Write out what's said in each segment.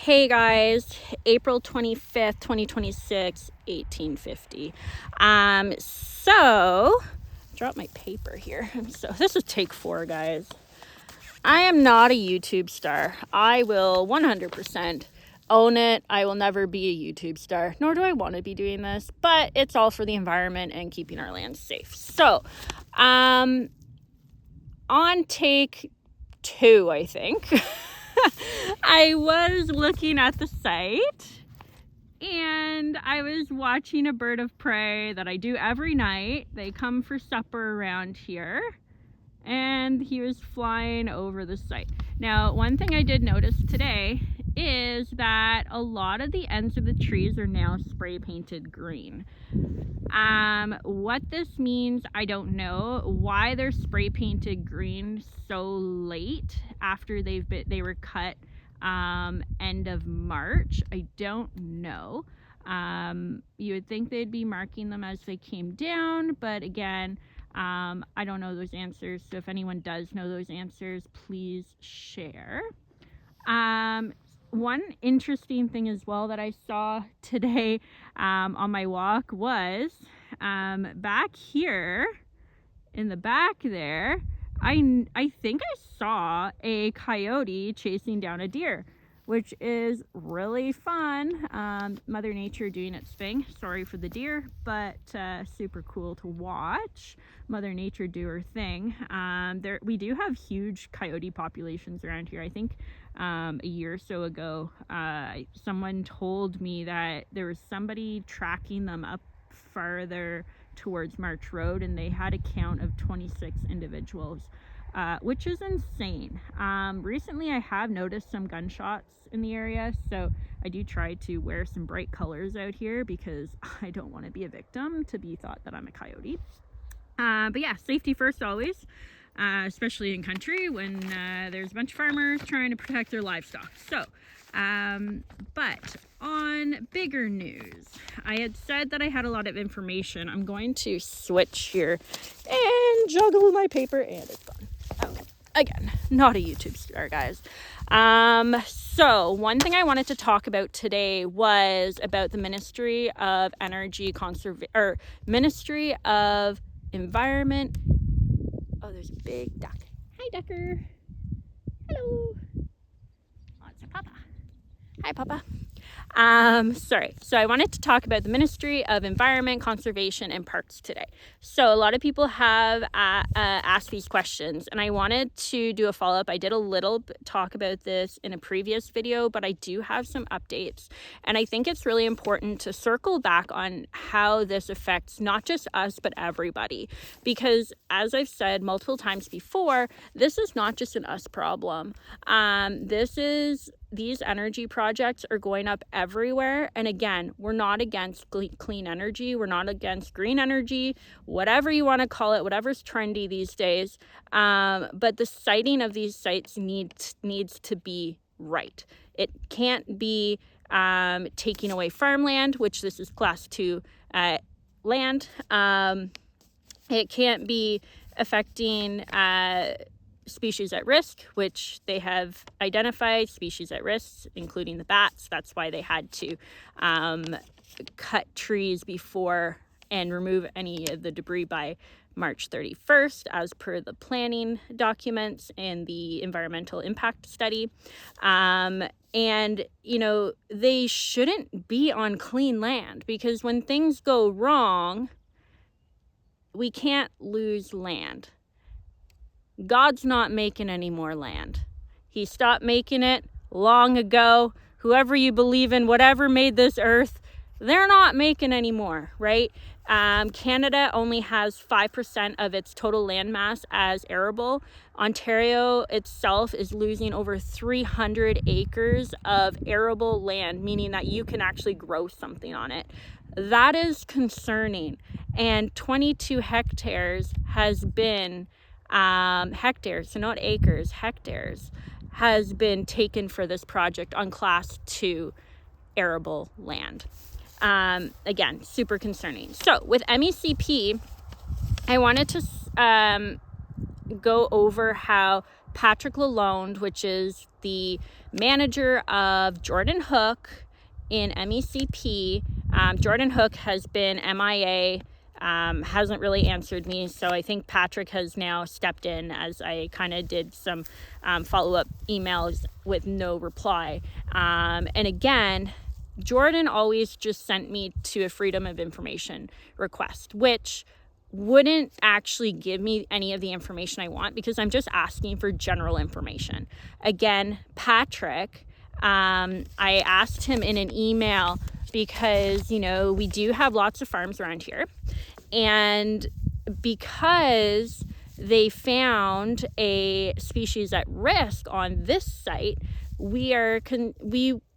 Hey guys, April 25th, 2026, 1850. Drop my paper here. So this is take 4, guys. I am not a YouTube star. I will 100% own it. I will never be a YouTube star, nor do I want to be doing this, but it's all for the environment and keeping our land safe. So, on take 2, I think. I was looking at the site and I was watching a bird of prey that I do every night. They come for supper around here and he was flying over the site. Now, one thing I did notice today is that a lot of the ends of the trees are now spray painted green. What this means, I don't know. Why they're spray painted green so late after they were cut end of March, I don't know. You would think they'd be marking them as they came down, but again, I don't know those answers. So if anyone does know those answers, please share. One interesting thing as well that I saw today on my walk was back here in the back there, I think I saw a coyote chasing down a deer, which is really fun. Mother Nature doing its thing. Sorry for the deer, but super cool to watch Mother Nature do her thing. We do have huge coyote populations around here. I think a year or so ago, someone told me that there was somebody tracking them up farther towards March Road, and they had a count of 26 individuals, which is insane. Recently I have noticed some gunshots in the area, so I do try to wear some bright colors out here because I don't want to be a victim to be thought that I'm a coyote. But yeah, safety first always, especially in country when there's a bunch of farmers trying to protect their livestock. So but on bigger news, I had said that I had a lot of information. I'm going to switch here and juggle my paper, and it's gone. Okay, again, not a YouTube star, guys. So one thing I wanted to talk about today was about the Ministry of Ministry of Environment. Oh, there's a big duck. Hi, ducker. Hello. Oh, it's a papa. Hi, Papa. Sorry. So I wanted to talk about the Ministry of Environment, Conservation, and Parks today. So a lot of people have asked these questions, and I wanted to do a follow-up. I did a little talk about this in a previous video, but I do have some updates. And I think it's really important to circle back on how this affects not just us, but everybody. Because as I've said multiple times before, this is not just an us problem. These energy projects are going up everywhere. And again, we're not against clean energy. We're not against green energy, whatever you want to call it, whatever's trendy these days. But the siting of these sites needs to be right. It can't be taking away farmland, which this is class 2 land. It can't be affecting species at risk, which they have identified species at risk, including the bats. That's why they had to cut trees before and remove any of the debris by March 31st, as per the planning documents and the environmental impact study. And, they shouldn't be on clean land, because when things go wrong, we can't lose land. God's not making any more land. He stopped making it long ago. Whoever you believe in, whatever made this earth, they're not making any more, right? Canada only has 5% of its total land mass as arable. Ontario itself is losing over 300 acres of arable land, meaning that you can actually grow something on it. That is concerning. And 22 hectares has been hectares, so not acres, hectares, has been taken for this project on class 2 arable land. Again, super concerning. So with MECP, I wanted to go over how Patrick Lalonde, which is the manager of Jordan Hook in MECP, Jordan Hook has been MIA, hasn't really answered me, so I think Patrick has now stepped in as I kind of did some follow-up emails with no reply. And again, Jordan always just sent me to a Freedom of Information request, which wouldn't actually give me any of the information I want because I'm just asking for general information. Again, Patrick, I asked him in an email because, we do have lots of farms around here. And because they found a species at risk on this site, we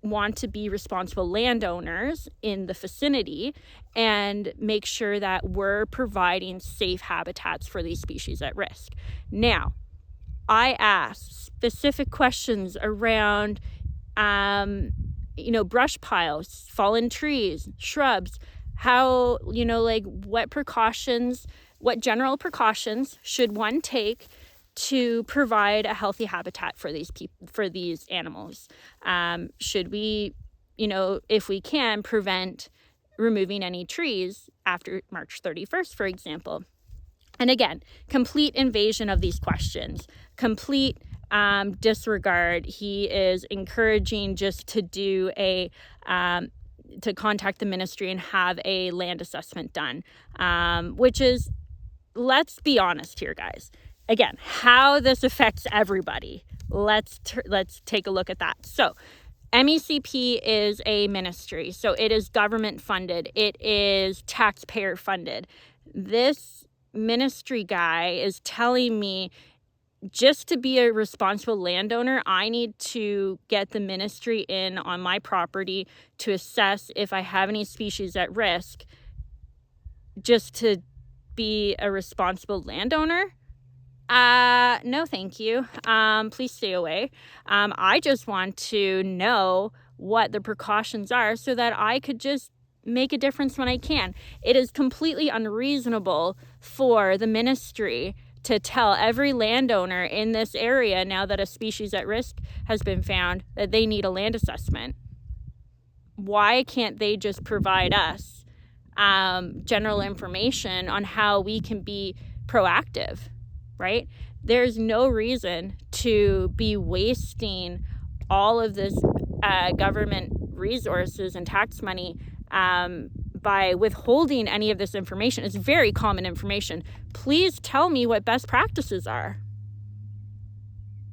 want to be responsible landowners in the vicinity and make sure that we're providing safe habitats for these species at risk. Now, I asked specific questions around, brush piles, fallen trees, shrubs, how, what general precautions should one take to provide a healthy habitat for these animals? Should we, if we can, prevent removing any trees after March 31st, for example? And again, complete invasion of these questions, complete disregard. He is encouraging just to do to contact the ministry and have a land assessment done, which is, let's be honest here, guys. Again, how this affects everybody. Let's take a look at that. So MECP is a ministry, so it is government funded. It is taxpayer funded. This ministry guy is telling me just to be a responsible landowner, I need to get the ministry in on my property to assess if I have any species at risk just to be a responsible landowner. No, thank you. Please stay away. I just want to know what the precautions are so that I could just make a difference when I can. It is completely unreasonable for the ministry to tell every landowner in this area, now that a species at risk has been found, that they need a land assessment. Why can't they just provide us general information on how we can be proactive, right? There's no reason to be wasting all of this government resources and tax money by withholding any of this information. It's very common information. Please tell me what best practices are.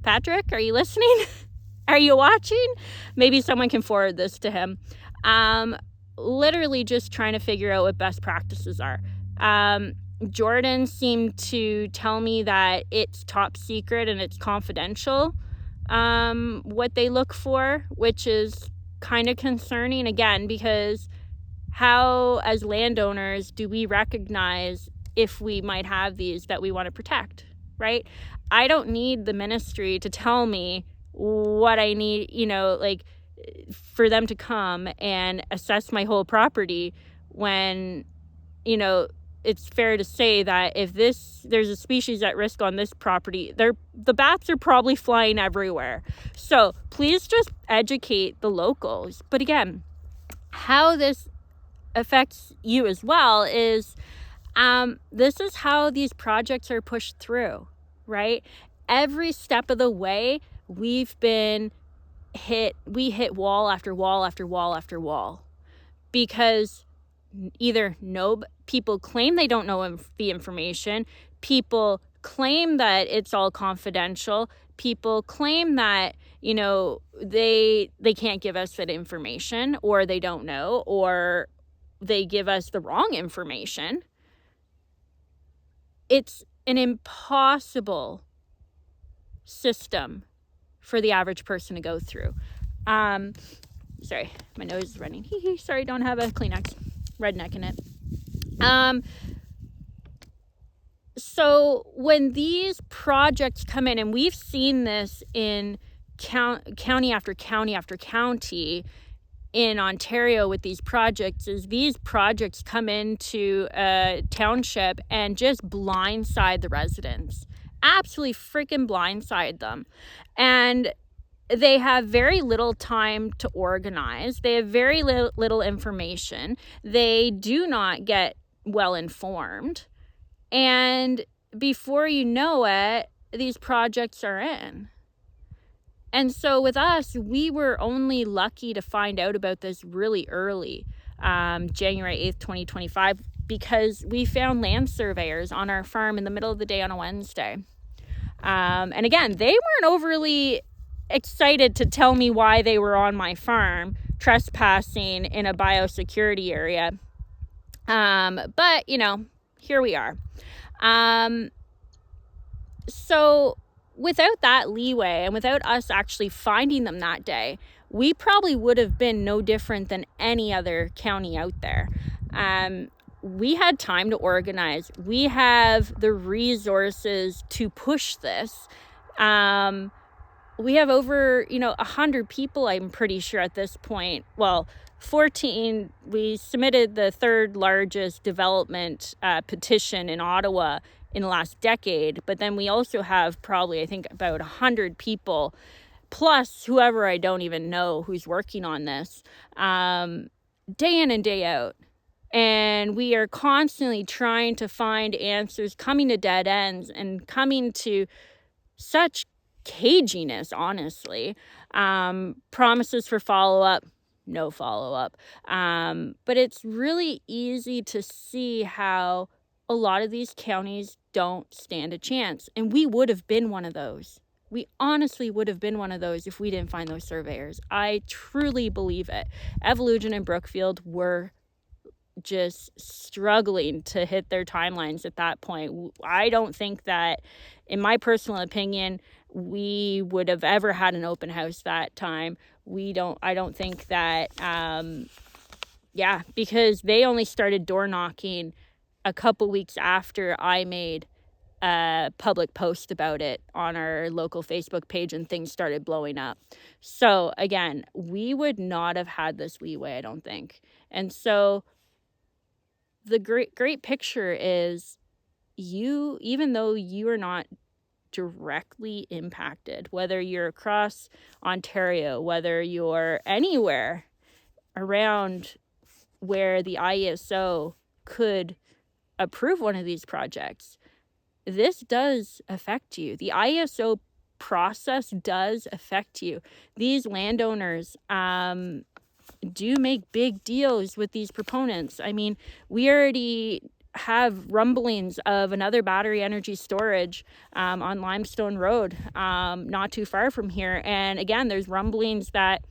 Patrick, are you listening? Are you watching? Maybe someone can forward this to him. Literally just trying to figure out what best practices are. Jordan seemed to tell me that it's top secret and it's confidential, what they look for, which is kind of concerning, again, because how, as landowners, do we recognize if we might have these that we want to protect, right? I don't need the ministry to tell me what I need, for them to come and assess my whole property when, it's fair to say that if there's a species at risk on this property, the bats are probably flying everywhere. So please just educate the locals. But again, how this affects you as well is this is how these projects are pushed through, right? Every step of the way, we hit wall after wall after wall after wall because either people claim they don't know the information, people claim that it's all confidential, people claim that they can't give us that information, or they don't know, or they give us the wrong information. It's an impossible system for the average person to go through. Sorry, my nose is running. Sorry, don't have a Kleenex. Redneck in it. So when these projects come in, and we've seen this in county after county after county in Ontario with these projects, is these projects come into a township and just blindside the residents. absolutely freaking blindside them. And they have very little time to organize. They have very little information. They do not get well informed. And before you know it, these projects are in. And so with us, we were only lucky to find out about this really early, January 8th, 2025, because we found land surveyors on our farm in the middle of the day on a Wednesday. And again, they weren't overly excited to tell me why they were on my farm trespassing in a biosecurity area. But, here we are. So without that leeway and without us actually finding them that day, we probably would have been no different than any other county out there. We had time to organize. We have the resources to push this. We have over, 100 people, I'm pretty sure at this point. Well, 14, we submitted the third largest development petition in Ottawa in the last decade. But then we also have probably, I think, about 100 people, plus whoever I don't even know who's working on this, day in and day out. And we are constantly trying to find answers, coming to dead ends and coming to such caginess, honestly. Promises for follow-up, no follow-up. But it's really easy to see how a lot of these counties don't stand a chance. And we would have been one of those. We honestly would have been one of those if we didn't find those surveyors. I truly believe it. Evolution and Brookfield were just struggling to hit their timelines at that point. I don't think that, in my personal opinion, we would have ever had an open house that time. I don't think that, because they only started door knocking a couple weeks after I made a public post about it on our local Facebook page and things started blowing up. So again, we would not have had this leeway, I don't think. And so the great picture is even though you are not directly impacted, whether you're across Ontario, whether you're anywhere around where the IESO could approve one of these projects, this does affect you. The IESO process does affect you. These landowners do make big deals with these proponents. I mean, we already have rumblings of another battery energy storage on Limestone Road, not too far from here. And again, there's rumblings that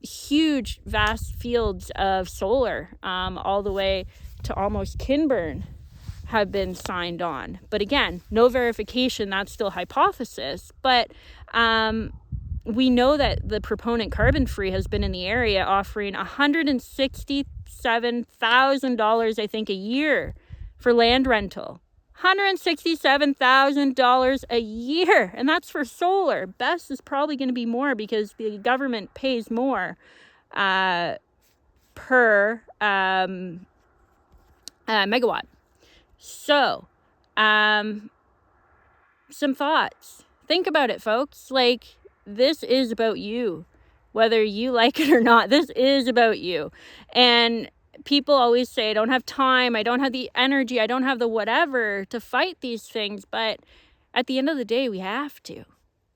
huge, vast fields of solar all the way to almost Kinburn have been signed on. But again, no verification, that's still hypothesis. But we know that the proponent Carbon Free has been in the area offering $167,000, I think, a year for land rental. $167,000 a year, and that's for solar. BESS is probably going to be more because the government pays more per megawatt. So, some thoughts. Think about it, folks. Like, this is about you. Whether you like it or not, this is about you. And people always say, I don't have time, I don't have the energy, I don't have the whatever to fight these things. But at the end of the day, we have to.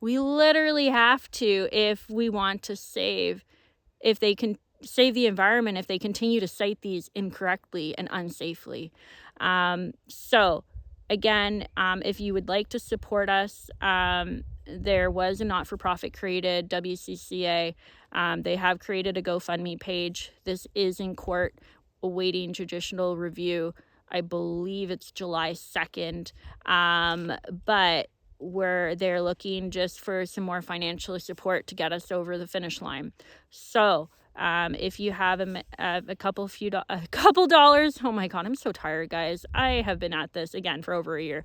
We literally have to if we want to if they can save the environment, if they continue to site these incorrectly and unsafely. So again, if you would like to support us, there was a not-for-profit created, WCCA. They have created a GoFundMe page. This is in court awaiting judicial review. I believe it's July 2nd. But they're looking just for some more financial support to get us over the finish line. So if you have a couple dollars, oh my God, I'm so tired, guys. I have been at this again for over a year.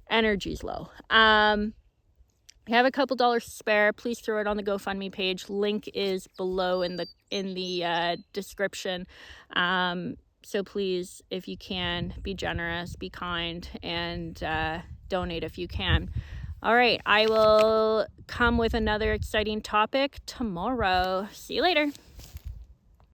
Energy's low. You have a couple dollars to spare, please throw it on the GoFundMe page. Link is below in the description. So please, if you can, be generous, be kind, and donate if you can. All right, I will come with another exciting topic tomorrow. See you later.